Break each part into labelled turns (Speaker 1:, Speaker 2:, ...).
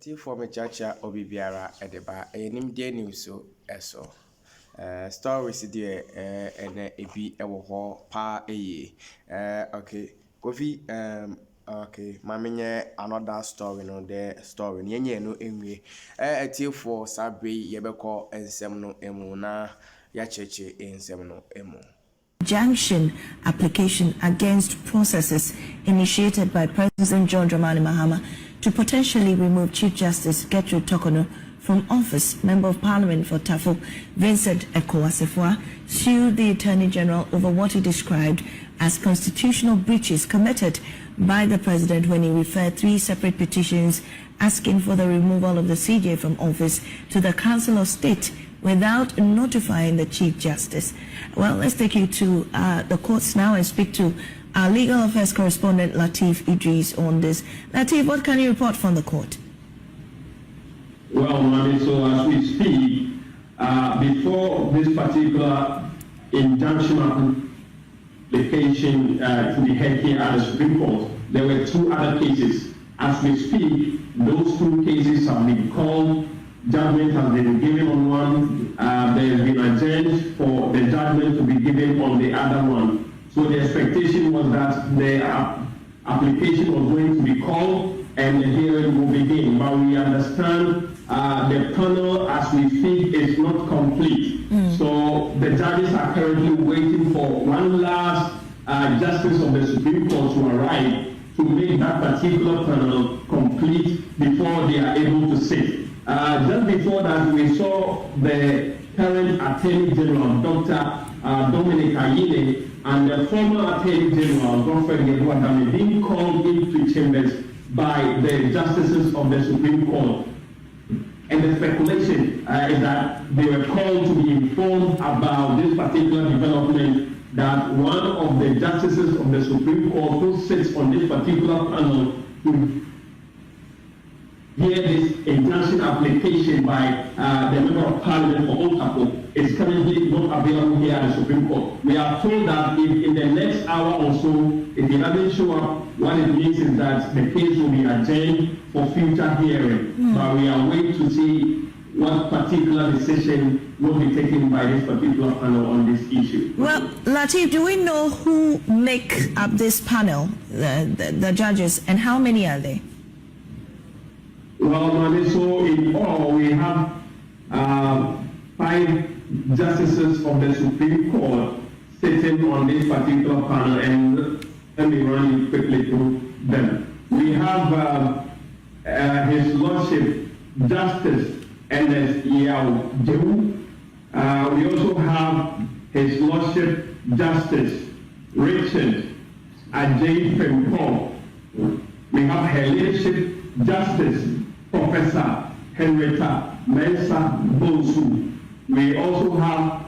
Speaker 1: Eti for me chacha obi biara edeba enim de news so eso stories there ene ebi ewo ho pa eye okay Kofi okay mamenye another story no the story nyenye no enwie eti for sabre yebeko ensem no emu na ya cheche ensem no emu
Speaker 2: Junction application against processes initiated by President John Dramani Mahama to potentially remove Chief Justice Gertrude Torkonoo from office. Member of Parliament for Tafo, Vincent Ekowasefwa, sued the Attorney General over what he described as constitutional breaches committed by the President when he referred 3 separate petitions asking for the removal of the CJ from office to the Council of State without notifying the Chief Justice. Well, let's take you to the courts now and speak to our legal affairs correspondent Latif Idris on this. Latif, what can you report from the court?
Speaker 3: Well, Mami, so as we speak, before this particular injunction application to be heard here at the Supreme Court, there were 2 other cases. As we speak, those 2 cases have been called. Judgment has been given on one. There has been adjourned for the judgment to be given on the other one. So the expectation was that the application was going to be called and the hearing will begin. But we understand the panel, as we speak, is not complete. So the judges are currently waiting for one last justice of the Supreme Court to arrive to make that particular panel complete before they are able to sit. Just before that, we saw the current Attorney General, Dr. Dominic Ayine, and the former Attorney General, Godfrey Gebuadame, being called into chambers by the justices of the Supreme Court. And the speculation is that they were called to be informed about this particular development, that one of the justices of the Supreme Court who sits on this particular panel will hear this injunction application by the Member of Parliament for Otapo is currently not available here at the Supreme Court. We are told that if in the next hour or so, if he doesn't show up, what it means is that the case will be adjourned for future hearing. But we are waiting to see what particular decision will be taken by this particular panel on this issue.
Speaker 2: Well, Latif, do we know who make up this panel, the judges, and how many are they?
Speaker 3: Well, so in all, we have 5 justices of the Supreme Court sitting on this particular panel, and let me run quickly through them. We have His Lordship Justice N.S. Yao Jehu. We also have His Lordship Justice Richard Ajay Fempo. We have Her Leadership Justice Professor Henrietta Mensah Bonsu. We also have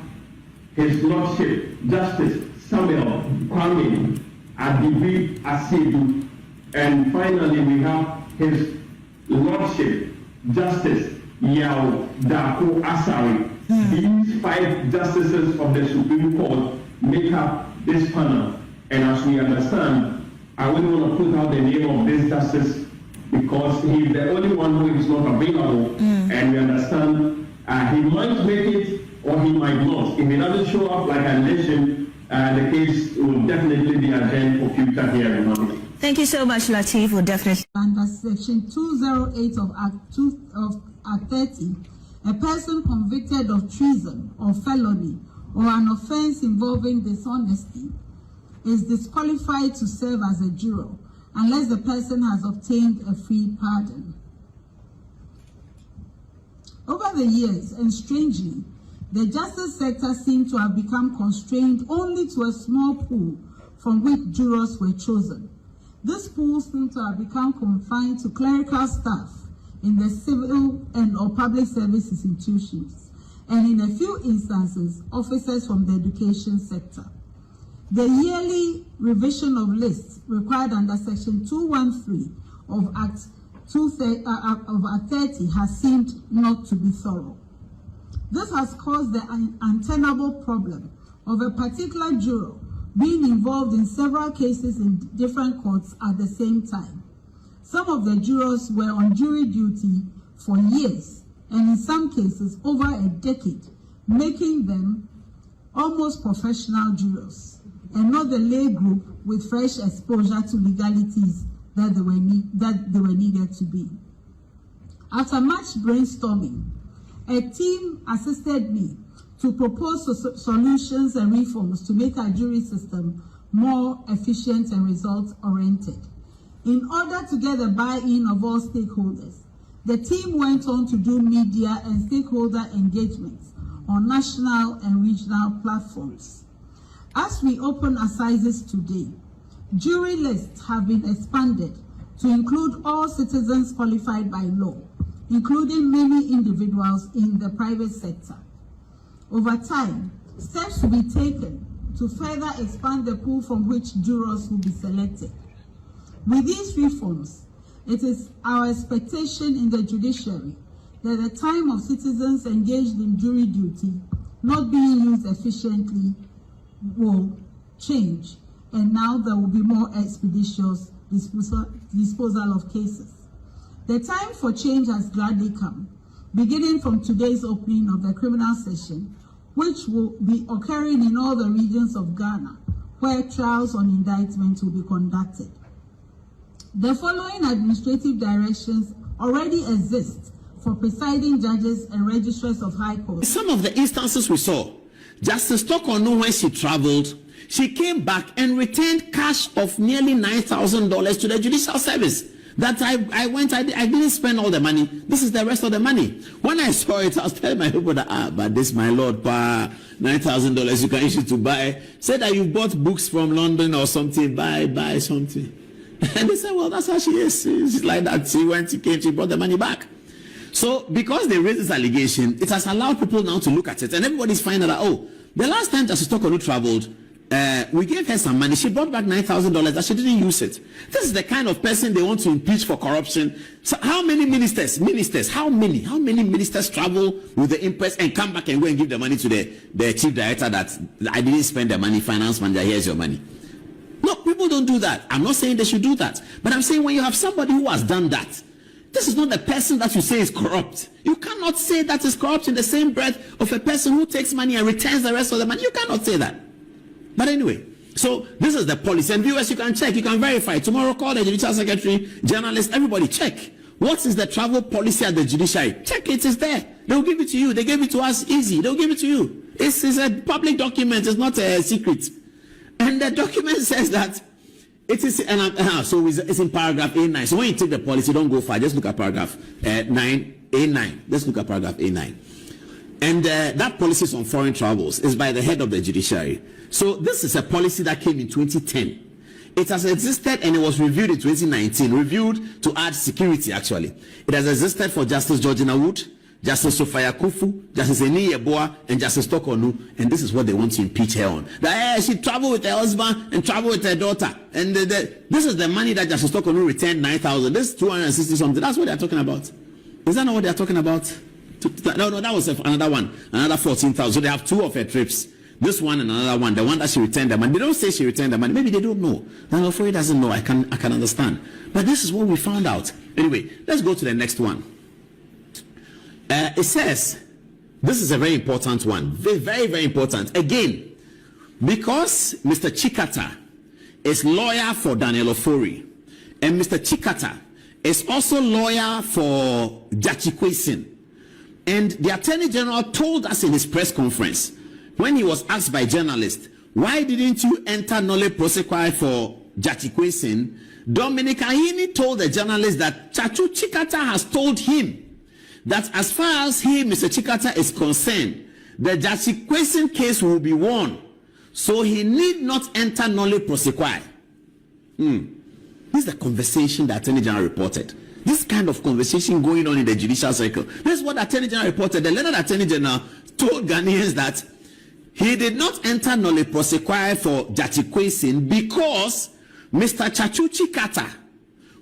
Speaker 3: His Lordship Justice Samuel Kwame Adibi Asedu. And finally, we have His Lordship Justice Yao Dako Asari. These 5 justices of the Supreme Court make up this panel. And as we understand, I wouldn't want to put out the name of this justice because he's the only one who is not available, and we understand he might make it or he might not. If he doesn't show up, like I mentioned, the case will definitely be adjourned for future hearing.
Speaker 2: Thank you so much, Latif. We'll definitely.
Speaker 4: Under Section 208 of Act 30, a person convicted of treason or felony or an offense involving dishonesty is disqualified to serve as a juror unless the person has obtained a free pardon. Over the years, and strangely, the justice sector seemed to have become constrained only to a small pool from which jurors were chosen. This pool seemed to have become confined to clerical staff in the civil and or public service institutions, and in a few instances, officers from the education sector. The yearly revision of lists required under Section 213 of Act 30 has seemed not to be thorough. This has caused the untenable problem of a particular juror being involved in several cases in different courts at the same time. Some of the jurors were on jury duty for years, and in some cases over a decade, making them almost professional jurors, and not the lay group with fresh exposure to legalities that they were needed to be. After much brainstorming, a team assisted me to propose solutions and reforms to make our jury system more efficient and result-oriented. In order to get the buy-in of all stakeholders, the team went on to do media and stakeholder engagements on national and regional platforms. As we open assizes today, jury lists have been expanded to include all citizens qualified by law, including many individuals in the private sector. Over time, steps will be taken to further expand the pool from which jurors will be selected. With these reforms, it is our expectation in the judiciary that the time of citizens engaged in jury duty not being used efficiently will change, and now there will be more expeditious disposal of cases. The time for change has gladly come, beginning from today's opening of the criminal session, which will be occurring in all the regions of Ghana, where trials on indictment will be conducted. The following administrative directions already exist for presiding judges and registrars of high courts.
Speaker 5: Some of the instances we saw, Justice Torkonoo, when she traveled, she came back and returned cash of nearly $9,000 to the judicial service. That I didn't spend all the money. This is the rest of the money. When I saw it, I was telling my people that, but this, my Lord, $9,000 you can issue to buy. Say that you bought books from London or something, buy something. And they said, well, that's how she is. She's like that. She came, she brought the money back. So because they raised this allegation, it has allowed people now to look at it. And everybody's finding out, oh, the last time Justice Torkonoo traveled, we gave her some money. She brought back $9,000 that she didn't use it. This is the kind of person they want to impeach for corruption. So how many ministers, how many ministers travel with the impress and come back and go and give the money to the chief director that I didn't spend the money, finance manager, here's your money. No, people don't do that. I'm not saying they should do that. But I'm saying when you have somebody who has done that, this is not the person that you say is corrupt. You cannot say that is corrupt in the same breath of a person who takes money and returns the rest of the money. You cannot say that. But anyway, so this is the policy. And viewers, you can check, you can verify. Tomorrow, call the judicial secretary, journalists, everybody check. What is the travel policy at the judiciary? Check it, it's there. They'll give it to you. They gave it to us easy. They'll give it to you. It's a public document. It's not a secret. And the document says that it is, so it's in paragraph A9. So when you take the policy, don't go far. Just look at paragraph 9, A9. Let's look at paragraph A9. And that policy is on foreign travels. It's by the head of the judiciary. So this is a policy that came in 2010. It has existed and it was reviewed in 2019. Reviewed to add security, actually. It has existed for Justice Georgina Wood, Justice Sophia Kufu, Justice Eni Yeboah, and Justice Torkonoo, and this is what they want to impeach her on. That she traveled with her husband and traveled with her daughter, and this is the money that Justice Torkonoo returned, 9,000. This 260 something. That's what they're talking about. Is that not what they're talking about? No, that was another one, another 14,000. So they have two of her trips. This one and another one, the one that she returned the money. They don't say she returned the money. Maybe they don't know. I'm afraid doesn't know. I can understand. But this is what we found out. Anyway, let's go to the next one. It says, this is a very important one. Very, very, very important. Again, because Mr. Chikata is lawyer for Daniel Ofori, and Mr. Chikata is also lawyer for Jachi. And the Attorney General told us in his press conference, when he was asked by journalists, why didn't you enter nolle prosequi for Jachi? Dominic Ahini told the journalist that Chachu Chikata has told him that as far as he, Mr. Chikata, is concerned, the Jachi case will be won. So he need not enter nolle prosequi. This is the conversation the Attorney General reported. This kind of conversation going on in the judicial circle. This is what the Attorney General reported. The Leonard Attorney General told Ghanaians that he did not enter nolle prosequi for Jachi because Mr. Chachu Chikata,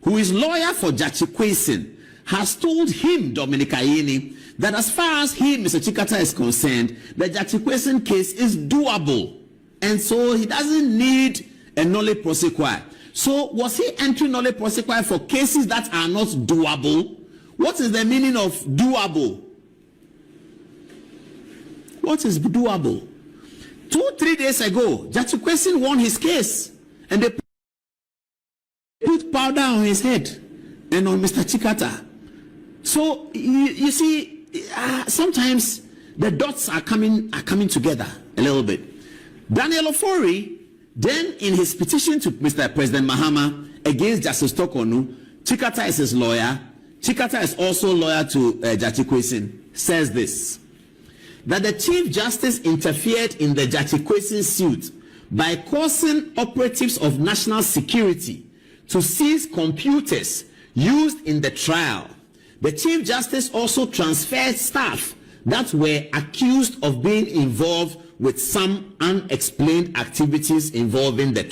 Speaker 5: who is lawyer for Jachi, has told him, Dominic Ayeni, that as far as he, Mr. Chikata, is concerned, the Jachi case is doable. And so he doesn't need a nolle prosequi. So was he entry nolle prosequi for cases that are not doable? What is the meaning of doable? What is doable? 2-3 days ago, Judge Kwesi won his case, and they put powder on his head and on Mr. Chikata. So you see, sometimes the dots are coming together a little bit. Daniel Ofori, then in his petition to Mr. President Mahama against Justice Torkonoo, Chikata is his lawyer. Chikata is also lawyer to Judge Kwesi, says this, that the Chief Justice interfered in the Judge Kwesi suit by causing operatives of national security to seize computers used in the trial. The Chief Justice also transferred staff that were accused of being involved with some unexplained activities involving the